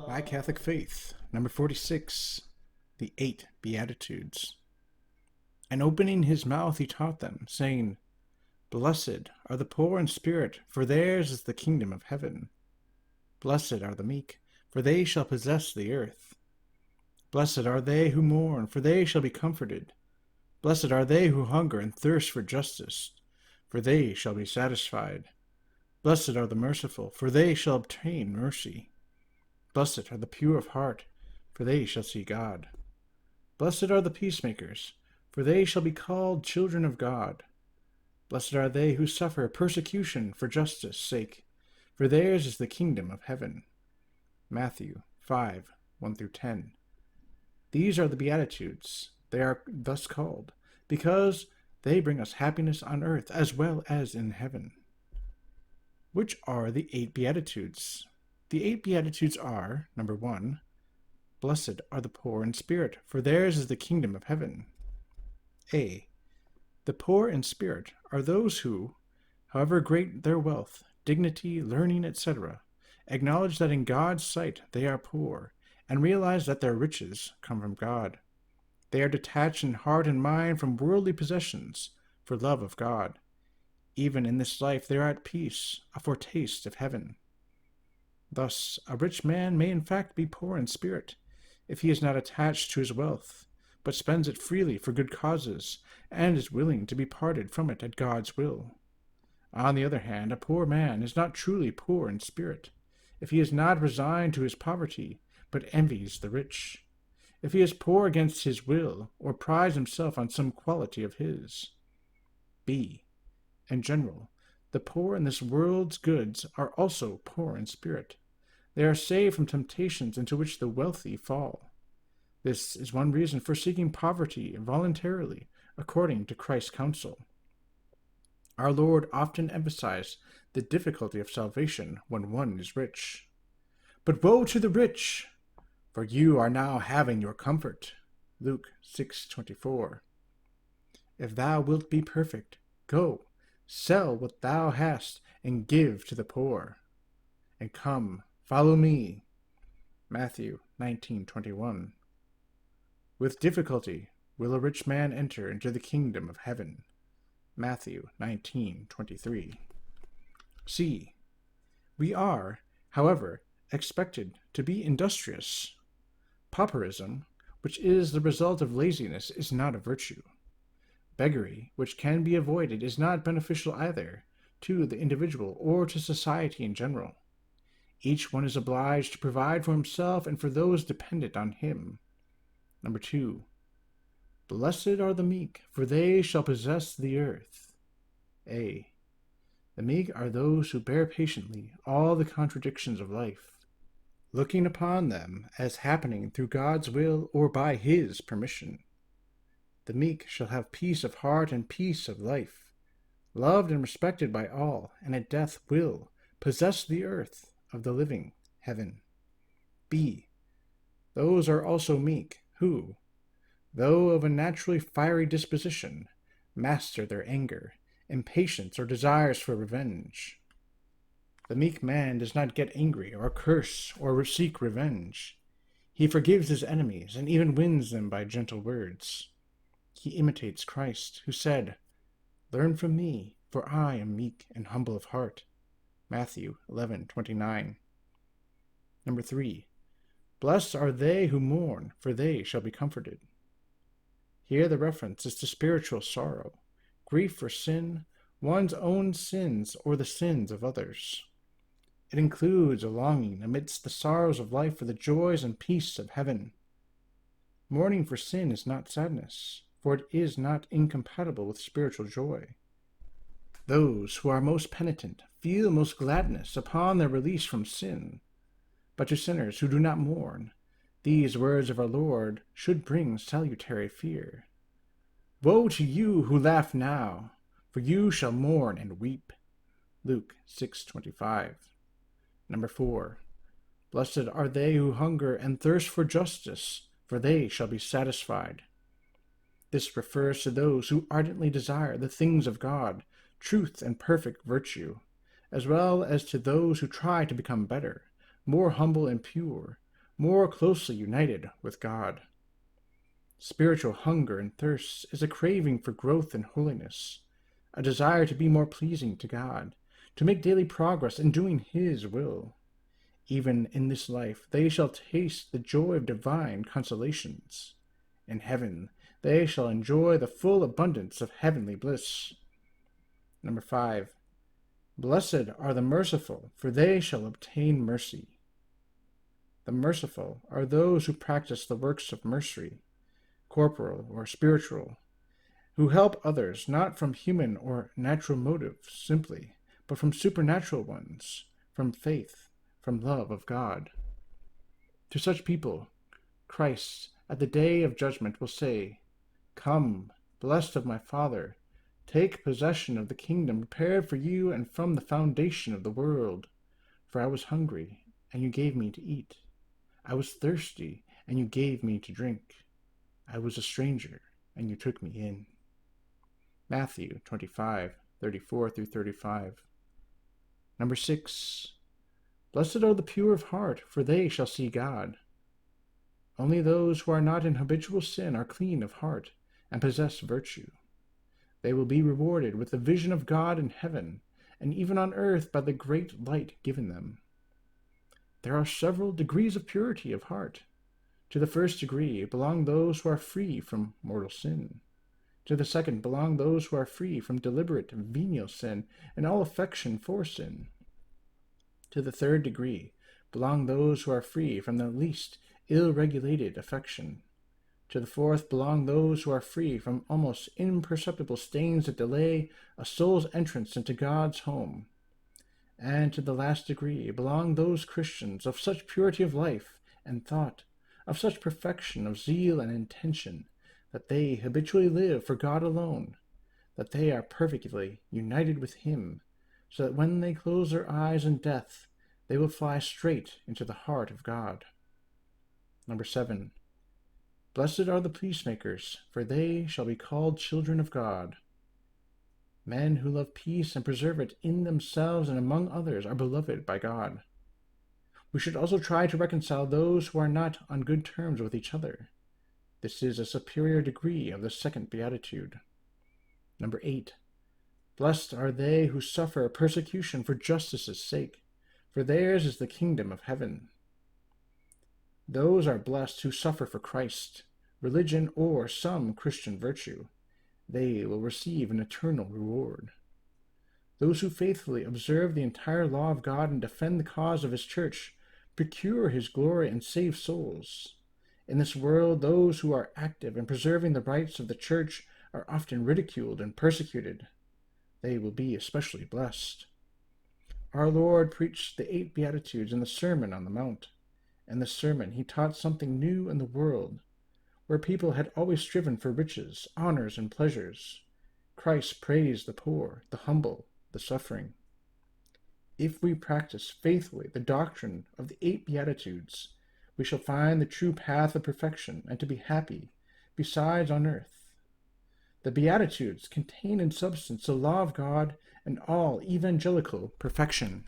My Catholic Faith, number 46, the 8 Beatitudes. And opening his mouth he taught them, saying, Blessed are the poor in spirit, for theirs is the kingdom of heaven. Blessed are the meek, for they shall possess the earth. Blessed are they who mourn, for they shall be comforted. Blessed are they who hunger and thirst for justice, for they shall be satisfied. Blessed are the merciful, for they shall obtain mercy. Blessed are the pure of heart, for they shall see God. Blessed are the peacemakers, for they shall be called children of God. Blessed are they who suffer persecution for justice' sake, for theirs is the kingdom of heaven. Matthew 5:1-10. These are the Beatitudes. They are thus called, because they bring us happiness on earth as well as in heaven. Which are the 8 Beatitudes? The 8 Beatitudes are, number 1, Blessed are the poor in spirit, for theirs is the kingdom of heaven. A. The poor in spirit are those who, however great their wealth, dignity, learning, etc., acknowledge that in God's sight they are poor, and realize that their riches come from God. They are detached in heart and mind from worldly possessions for love of God. Even in this life they are at peace, a foretaste of heaven. Thus, a rich man may in fact be poor in spirit, if he is not attached to his wealth, but spends it freely for good causes, and is willing to be parted from it at God's will. On the other hand, a poor man is not truly poor in spirit, if he is not resigned to his poverty, but envies the rich, if he is poor against his will, or prides himself on some quality of his. B. In general, the poor in this world's goods are also poor in spirit. They are saved from temptations into which the wealthy fall. This is one reason for seeking poverty voluntarily, according to Christ's counsel. Our Lord often emphasized the difficulty of salvation when one is rich. But woe to the rich, for you are now having your comfort. Luke 6:24. If thou wilt be perfect, go, sell what thou hast, and give to the poor. And come, follow me. Matthew 19:21. With difficulty will a rich man enter into the kingdom of heaven. Matthew 19:23. C. We are, however, expected to be industrious. Pauperism, which is the result of laziness, is not a virtue. Beggary, which can be avoided, is not beneficial either to the individual or to society in general. Each one is obliged to provide for himself and for those dependent on him. Number 2. Blessed are the meek, for they shall possess the earth. A. The meek are those who bear patiently all the contradictions of life, looking upon them as happening through God's will or by His permission. The meek shall have peace of heart and peace of life, loved and respected by all, and at death will possess the earth of the living, heaven. B. Those are also meek, who, though of a naturally fiery disposition, master their anger, impatience, or desires for revenge. The meek man does not get angry or curse or seek revenge. He forgives his enemies and even wins them by gentle words. He imitates Christ, who said, Learn from me, for I am meek and humble of heart. Matthew 11:29. Number 3. Blessed are they who mourn, for they shall be comforted. Here the reference is to spiritual sorrow, grief for sin, one's own sins, or the sins of others. It includes a longing amidst the sorrows of life for the joys and peace of heaven. Mourning for sin is not sadness, for it is not incompatible with spiritual joy. Those who are most penitent feel most gladness upon their release from sin. But to sinners who do not mourn, these words of our Lord should bring salutary fear. Woe to you who laugh now, for you shall mourn and weep. Luke 6:25. Number 4. Blessed are they who hunger and thirst for justice, for they shall be satisfied. This refers to those who ardently desire the things of God, truth and perfect virtue, as well as to those who try to become better, more humble and pure, more closely united with God. Spiritual hunger and thirst is a craving for growth in holiness, a desire to be more pleasing to God, to make daily progress in doing His will. Even in this life they shall taste the joy of divine consolations. In heaven they shall enjoy the full abundance of heavenly bliss. Number 5. Blessed are the merciful, for they shall obtain mercy. The merciful are those who practice the works of mercy, corporal or spiritual, who help others not from human or natural motives simply, but from supernatural ones, from faith, from love of God. To such people, Christ at the day of judgment will say, "Come, blessed of my Father, take possession of the kingdom prepared for you and from the foundation of the world. For I was hungry, and you gave me to eat. I was thirsty, and you gave me to drink. I was a stranger, and you took me in." Matthew 25:34-35. Number 6. Blessed are the pure of heart, for they shall see God. Only those who are not in habitual sin are clean of heart and possess virtue. They will be rewarded with the vision of God in heaven, and even on earth by the great light given them. There are several degrees of purity of heart. To the first degree belong those who are free from mortal sin. To the second belong those who are free from deliberate venial sin and all affection for sin. To the third degree belong those who are free from the least ill-regulated affection. To the fourth belong those who are free from almost imperceptible stains that delay a soul's entrance into God's home. And to the last degree belong those Christians of such purity of life and thought, of such perfection of zeal and intention, that they habitually live for God alone, that they are perfectly united with Him, so that when they close their eyes in death, they will fly straight into the heart of God. Number 7. Blessed are the peacemakers, for they shall be called children of God. Men who love peace and preserve it in themselves and among others are beloved by God. We should also try to reconcile those who are not on good terms with each other. This is a superior degree of the second beatitude. Number 8. Blessed are they who suffer persecution for justice's sake, for theirs is the kingdom of heaven. Those are blessed who suffer for Christ, religion, or some Christian virtue. They will receive an eternal reward. Those who faithfully observe the entire law of God and defend the cause of His church procure His glory and save souls. In this world, those who are active in preserving the rights of the church are often ridiculed and persecuted. They will be especially blessed. Our Lord preached the 8 Beatitudes in the Sermon on the Mount. In the sermon, He taught something new in the world, where people had always striven for riches, honors, and pleasures. Christ praised the poor, the humble, the suffering. If we practice faithfully the doctrine of the 8 Beatitudes, we shall find the true path of perfection and to be happy, besides on earth. The Beatitudes contain in substance the law of God and all evangelical perfection.